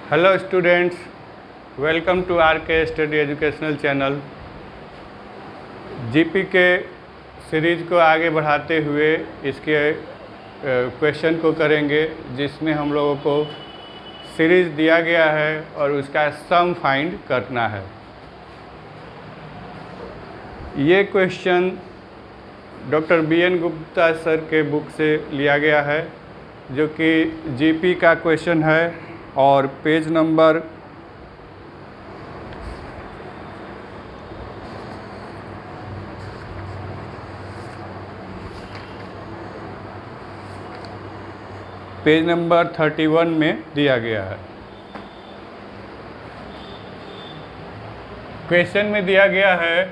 Hello students, welcome to R K study educational channel. GP के series को आगे बढ़ाते हुए इसके क्वेश्चन को करेंगे, जिसमें हम लोगों को सीरीज दिया गया है और उसका सम फाइंड करना है। ये question doctor BN Gupta sir के बुक से लिया गया है, जो कि जीपी का क्वेश्चन है और पेज नंबर 31 में दिया गया है। क्वेश्चन में दिया गया है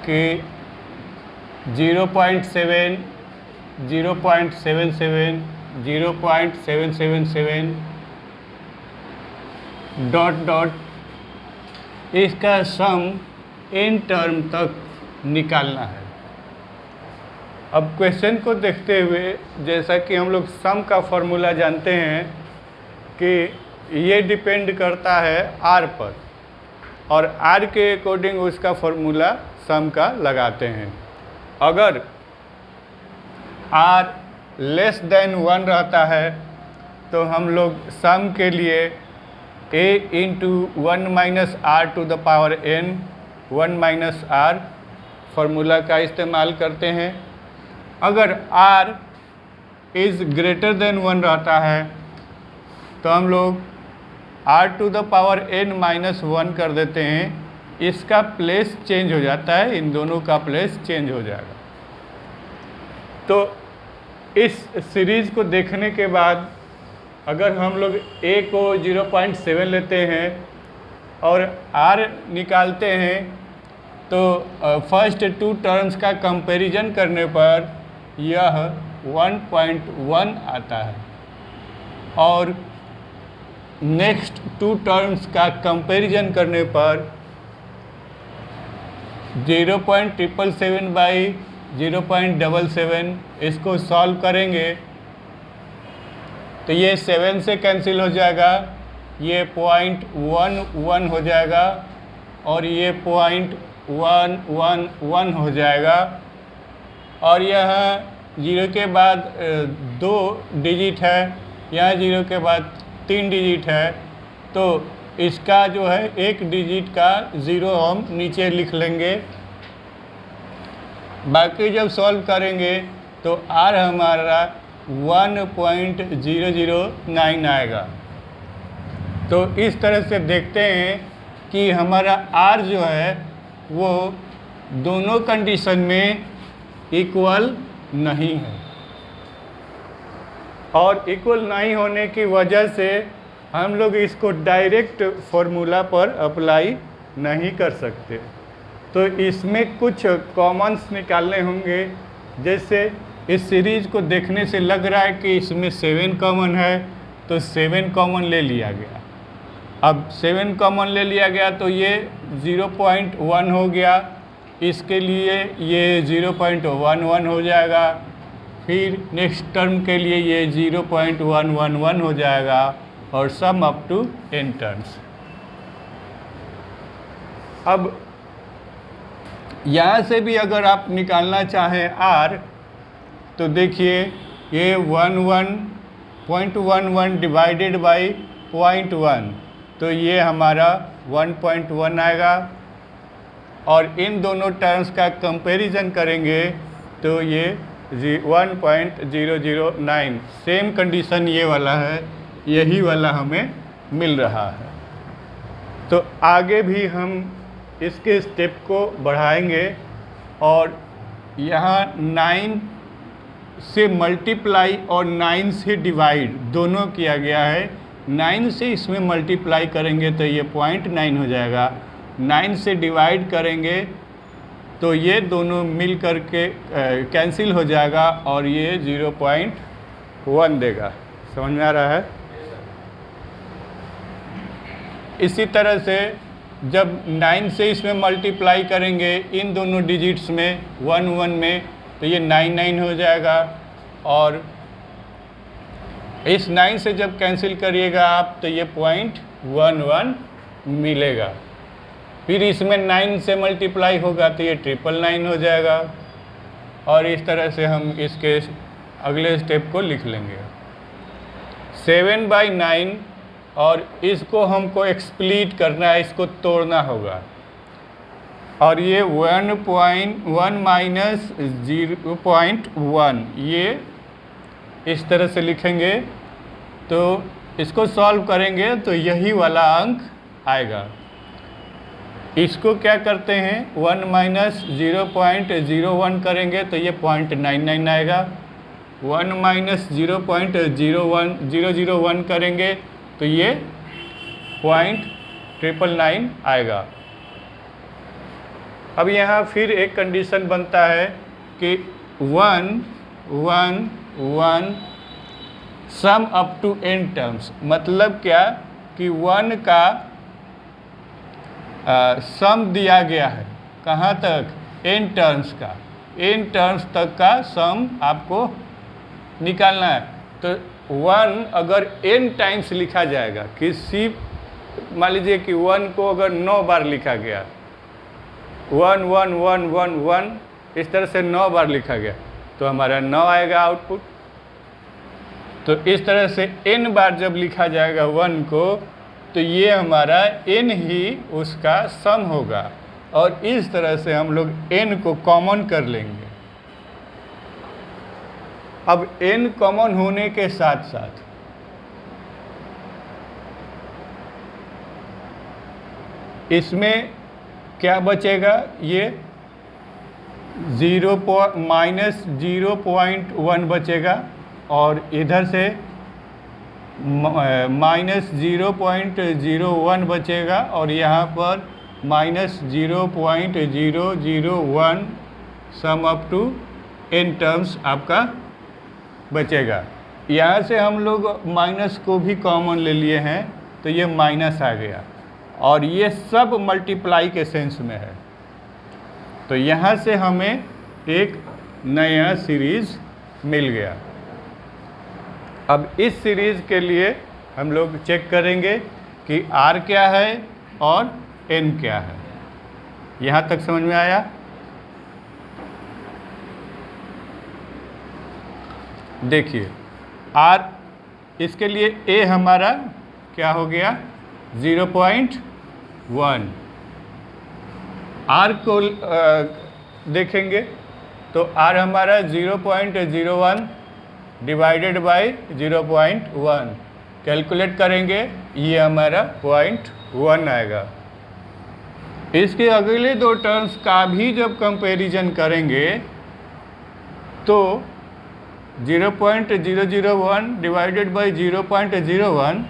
कि 0.7, 0.77, 0.777 डॉट डॉट इसका सम n टर्म तक निकालना है। अब क्वेश्चन को देखते हुए, जैसा कि हम लोग सम का फॉर्मूला जानते हैं कि ये डिपेंड करता है r पर, और r के अकॉर्डिंग उसका फॉर्मूला सम का लगाते हैं। अगर r लेस देन 1 रहता है तो हम लोग सम के लिए a into 1 minus r to the power n 1 minus r formula का इस्तेमाल करते हैं। अगर r इज़ ग्रेटर देन 1 रहता है तो हम लोग r to the power n minus 1 कर देते हैं। इसका प्लेस चेंज हो जाता है, इन दोनों का प्लेस चेंज हो जाएगा। तो इस सीरीज़ को देखने के बाद अगर हम लोग a को 0.7 लेते हैं और r निकालते हैं, तो फर्स्ट टू टर्म्स का कंपैरिजन करने पर यह 1.1 आता है, और नेक्स्ट टू टर्म्स का कंपैरिजन करने पर 0.777 बाई 0.77 इसको सॉल्व करेंगे तो ये 7 से कैंसिल हो जाएगा, ये 0.11 हो जाएगा और ये 0.111 हो जाएगा, और यह 0 के बाद 2 डिजिट है, यहाँ 0 के बाद 3 डिजिट है, तो इसका जो है एक डिजिट का 0 हम नीचे लिख लेंगे। बाकी जब सॉल्व करेंगे तो r हमारा 1.009 आएगा। तो इस तरह से देखते हैं कि हमारा r जो है वो दोनों कंडीशन में इक्वल नहीं है, और इक्वल नहीं होने की वजह से हम लोग इसको डायरेक्ट फॉर्मूला पर अप्लाई नहीं कर सकते। तो इसमें कुछ कॉमन्स निकालने होंगे। जैसे इस सीरीज़ को देखने से लग रहा है कि इसमें 7 कॉमन है, तो 7 कॉमन ले लिया गया। अब 7 कॉमन ले लिया गया तो ये 0.1 हो गया, इसके लिए ये 0.11 हो जाएगा, फिर नेक्स्ट टर्म के लिए ये 0.111 हो जाएगा, और sum up to n terms. अब यहाँ से भी अगर आप निकालना चाहें r, तो देखिए ये 0.11 डिवाइडेड बाई 0.1, तो ये हमारा 1.1 आएगा, और इन दोनों टर्म्स का कंपैरिजन करेंगे तो ये 1.009, सेम कंडीशन ये वाला है, यही वाला हमें मिल रहा है। तो आगे भी हम इसके स्टेप को बढ़ाएंगे, और यहाँ 9 से मल्टीप्लाई और 9 से डिवाइड दोनों किया गया है। 9 से इसमें मल्टीप्लाई करेंगे तो ये 0.9 हो जाएगा, 9 से डिवाइड करेंगे तो ये दोनों मिल करके कैंसिल हो जाएगा, और ये 0.1 देगा। समझ में आ रहा है? इसी तरह से जब 9 से इसमें मल्टीप्लाई करेंगे इन दोनों डिजिट्स में 1 1 में, तो ये 9 9 हो जाएगा, और इस 9 से जब कैंसिल करिएगा आप तो ये 0.11 मिलेगा। फिर इसमें 9 से मल्टीप्लाई होगा तो ये 999 हो जाएगा। और इस तरह से हम इसके अगले स्टेप को लिख लेंगे 7/9, और इसको हमको एक्सप्लीट करना है, इसको तोड़ना होगा। और ये 1.1 माइनस 0.1 ये इस तरह से लिखेंगे। तो इसको सॉल्व करेंगे तो यही वाला अंक आएगा। इसको क्या करते हैं 1 माइनस 0.01 करेंगे तो ये 0.99 आएगा। 1 माइनस 0.001 करेंगे तो ये 0.999 आएगा। अब यहाँ फिर एक कंडीशन बनता है कि 1 1 1 sum up to n terms, मतलब क्या कि 1 का सम दिया गया है कहाँ तक, n टर्म्स का, n टर्म्स तक का सम आपको निकालना है। तो 1 अगर n टाइम्स लिखा जाएगा, किसी मान लीजिए कि 1 को अगर 9 बार लिखा गया, 1 1 1 1 1 इस तरह से 9 बार लिखा गया तो हमारा 9 आएगा आउटपुट। तो इस तरह से n बार जब लिखा जाएगा 1 को तो ये हमारा n ही उसका सम होगा। और इस तरह से हम लोग n को कॉमन कर लेंगे। अब n कॉमन होने के साथ साथ इसमें क्या बचेगा, ये माइनस 0.1 बचेगा और इधर से माइनस 0.01 बचेगा और यहाँ पर minus 0.001 sum up to n terms आपका बचेगा। यहाँ से हम लोग माइनस को भी कॉमन ले लिए हैं तो ये माइनस आ गया और ये सब मल्टीप्लाई के सेंस में है। तो यहाँ से हमें एक नया सीरीज़ मिल गया। अब इस सीरीज़ के लिए हम लोग चेक करेंगे कि r क्या है और n क्या है। यहाँ तक समझ में आया? देखिए r, इसके लिए a हमारा क्या हो गया 0.1। r को देखेंगे तो r हमारा 0.01 डिवाइडेड बाई 0.1 कैलकुलेट करेंगे, ये हमारा 0.1 आएगा। इसके अगले दो टर्म्स का भी जब कंपैरिजन करेंगे तो 0.001 डिवाइडेड बाई 0.01,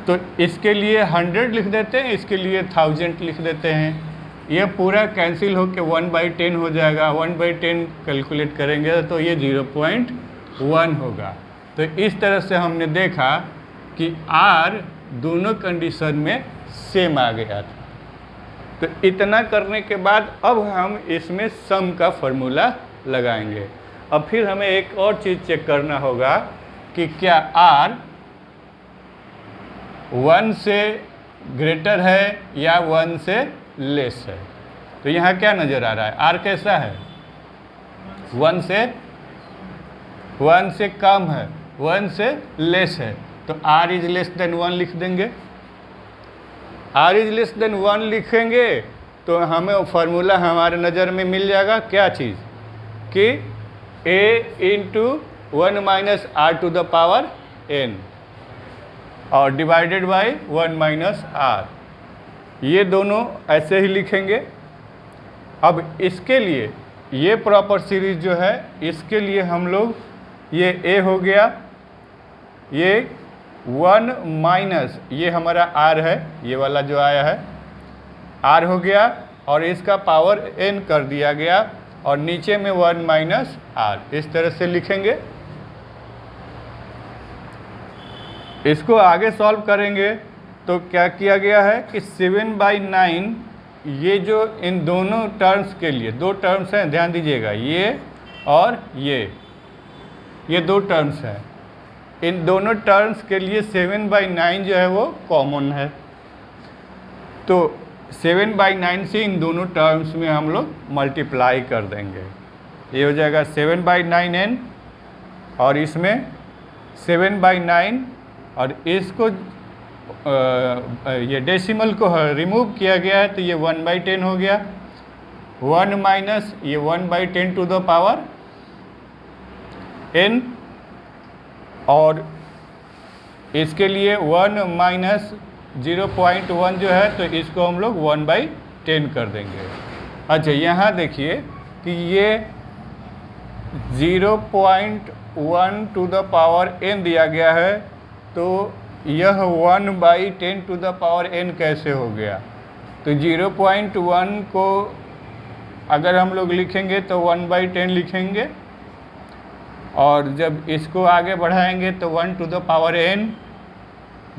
तो इसके लिए 100 लिख देते हैं, इसके लिए 1000 लिख देते हैं। ये पूरा कैंसिल होकर 1/10 हो जाएगा। 1/10 कैलकुलेट करेंगे तो ये 0.1 होगा। तो इस तरह से हमने देखा कि r दोनों कंडीशन में सेम आ गया था। तो इतना करने के बाद अब हम इसमें सम का फॉर्मूला लगाएंगे। अब फिर हमें एक और चीज़ चेक करना होगा कि क्या r 1 से ग्रेटर है या 1 से लेस है। तो यहाँ क्या नज़र आ रहा है, r कैसा है 1 से कम है, 1 से लेस है। तो r इज लेस देन 1 लिख देंगे। r इज लेस देन 1 लिखेंगे तो हमें फार्मूला हमारे नज़र में मिल जाएगा क्या चीज़ कि a into 1 minus r to the power n और डिवाइडेड बाई 1 माइनस r। ये दोनों ऐसे ही लिखेंगे। अब इसके लिए ये प्रॉपर सीरीज जो है, इसके लिए हम लोग ये a हो गया, ये 1 माइनस ये हमारा r है, ये वाला जो आया है r हो गया और इसका पावर n कर दिया गया और नीचे में 1 माइनस r, इस तरह से लिखेंगे। इसको आगे सॉल्व करेंगे तो क्या किया गया है कि 7/9 ये जो इन दोनों टर्म्स के लिए, दो टर्म्स हैं ध्यान दीजिएगा, ये और ये दो टर्म्स हैं। इन दोनों टर्म्स के लिए 7/9 जो है वो कॉमन है, तो 7/9 से इन दोनों टर्म्स में हम लोग मल्टीप्लाई कर देंगे। ये हो जाएगा 7/9n और इसमें 7/9 और इसको ये डेसिमल को रिमूव किया गया है तो ये 1/10 हो गया। 1 माइनस ये 1/10 टू द पावर n और इसके लिए 1 माइनस 0.1 जो है तो इसको हम लोग 1/10 कर देंगे। अच्छा यहाँ देखिए कि ये 0.1 टू द पावर n दिया गया है, तो यह 1/10 टू द पावर n कैसे हो गया? तो 0.1 को अगर हम लोग लिखेंगे तो 1/10 लिखेंगे और जब इसको आगे बढ़ाएंगे तो 1 to the power n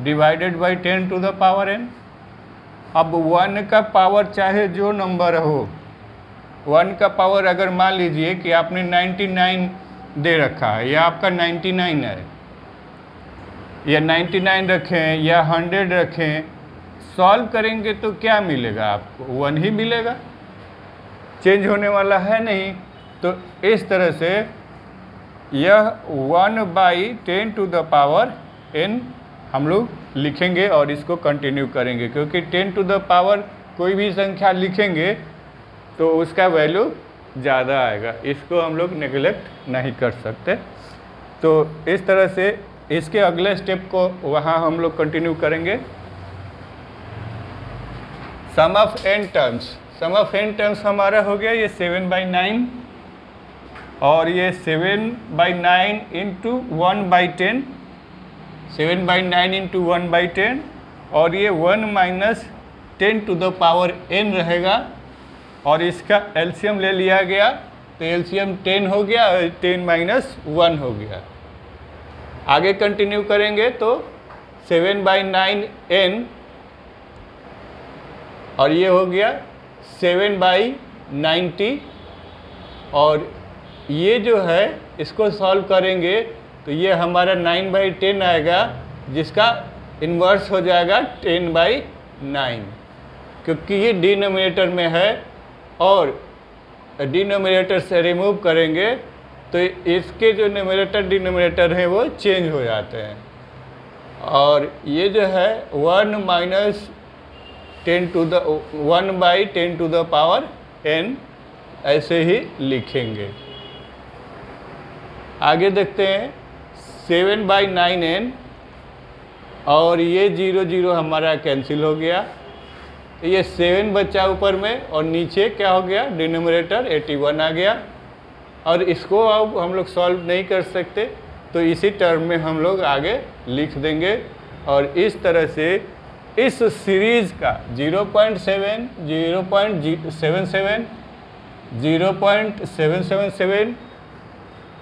divided by 10 to the power n। अब 1 का पावर चाहे जो नंबर हो, 1 का पावर अगर मान लीजिए कि आपने 99 दे रखा है या आपका 99 है या 99 रखें या 100 रखें, सॉल्व करेंगे तो क्या मिलेगा आपको? 1 ही मिलेगा, चेंज होने वाला है नहीं। तो इस तरह से यह 1/10 टू द पावर n हम लोग लिखेंगे और इसको कंटिन्यू करेंगे, क्योंकि 10 टू द पावर कोई भी संख्या लिखेंगे तो उसका वैल्यू ज़्यादा आएगा, इसको हम लोग नेगलेक्ट नहीं कर सकते। तो इस तरह से इसके अगले स्टेप को वहाँ हम लोग कंटिन्यू करेंगे। Sum of n terms, sum of n terms हमारा हो गया ये 7/9 और ये 7/9 इंटू 1/10, 7/9 इंटू 1/10 और ये 1 minus 10 to the power n रहेगा और इसका एलसीएम ले लिया गया तो एलसीएम 10 हो गया और 10 माइनस 1 हो गया। आगे कंटिन्यू करेंगे तो 7/9n और ये हो गया 7/90 और ये जो है इसको सॉल्व करेंगे तो ये हमारा 9/10 आएगा, जिसका इन्वर्स हो जाएगा 10/9, क्योंकि ये डिनोमिनेटर में है और डिनोमिनेटर से रिमूव करेंगे तो इसके जो न्यूमरेटर डिनोमिनेटर हैं वो चेंज हो जाते हैं और ये जो है 1 minus 10 to the 1/10 to the power n ऐसे ही लिखेंगे। आगे देखते हैं 7/9n और ये 0 0 हमारा कैंसिल हो गया, ये 7 बचा ऊपर में और नीचे क्या हो गया, डिनोमिनेटर 81 आ गया और इसको अब हम लोग सॉल्व नहीं कर सकते तो इसी टर्म में हम लोग आगे लिख देंगे और इस तरह से इस सीरीज़ का 0.7, 0.77, 0.777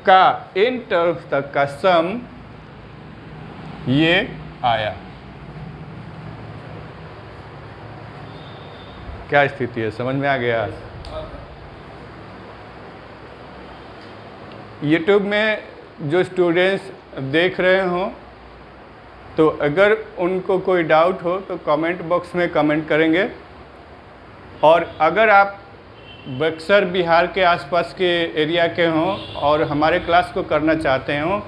का इन टर्म्स तक का सम ये आया। क्या स्थिति है, समझ में आ गया? यूट्यूब में जो स्टूडेंट्स देख रहे हों तो अगर उनको कोई डाउट हो तो कमेंट बॉक्स में कमेंट करेंगे और अगर आप बक्सर बिहार के आसपास के एरिया के हों और हमारे क्लास को करना चाहते हों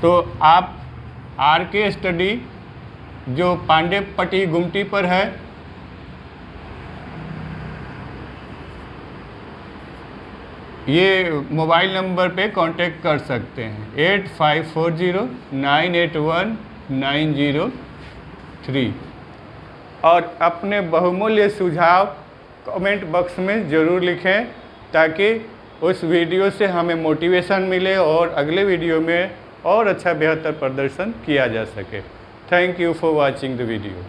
तो आप RK स्टडी जो पांडेपट्टी गुमटी पर है ये मोबाइल नंबर पे कांटेक्ट कर सकते हैं 8540981903 और अपने बहुमूल्य सुझाव कमेंट बॉक्स में ज़रूर लिखें ताकि उस वीडियो से हमें मोटिवेशन मिले और अगले वीडियो में और अच्छा बेहतर प्रदर्शन किया जा सके। Thank you for watching the video.